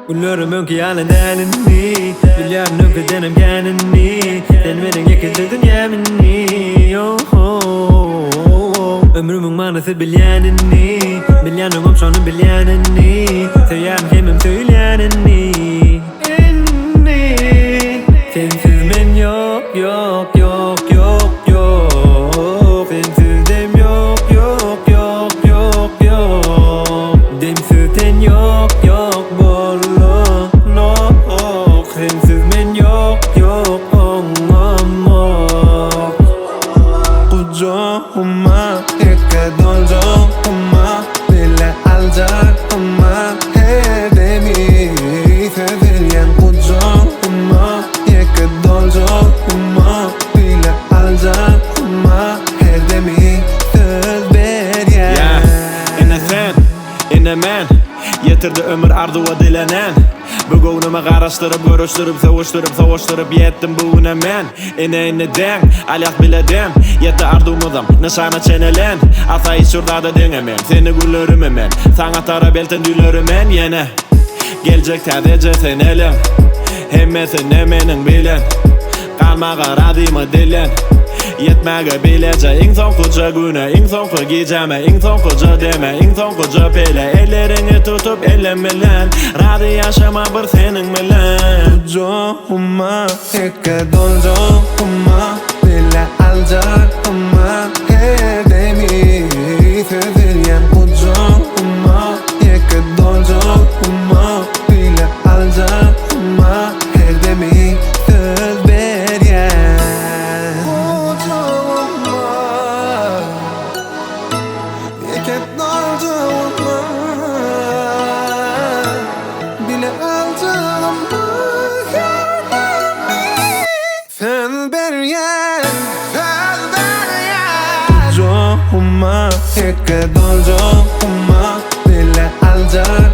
Ularım ki yalan elini Biliyorum ki denem kendini Sen benim yakıldırdın yeminni Ömrümün manası bilyenini Bilyenim omşanın bilyenini Söylerim hemim söyleyenini Sensiz ben yok yok yok yok yok Sensiz dem yok yok yok yok yok Demsiz ten yok yok borlu no Sensiz ben yok yok olmamok Kucağıma yıka dolcağıma Bile alacağıma her demi Sevilyen kucağıma yıka dolcağıma Bile alacağıma her demi söz ver ya Ene sen, ene men Yetirdi ömür arduva dilenen Bugünümü qarashtirib, görüştirib, savuştirib yettim bugüne men Ene den, alyaq biledim Yetti ardumudum, nişana çenelen Asayı şurdada denemen Seni gülürüm men Sana tara belten dülürüm men Yine Gelecek tədece sen elim Hemmesi ne menin bilen Kalmağa radımı dilen Yetmege bilece in son koca güne in son koca geceme in son koca deme in son koca pele Ellerini tutup ellemelen Radı yaşama bir senin bilen Kucağıma yıka dolcağıma Bile alacağıma her demi Sevilyen kucağıma yıka dolcağıma Bile alacağıma her demi söz ver ya Kucağıma yıka dolcağıma Bile alacağıma her demi söz ver ya Kucağıma yıka dolcağıma Bile alacağıma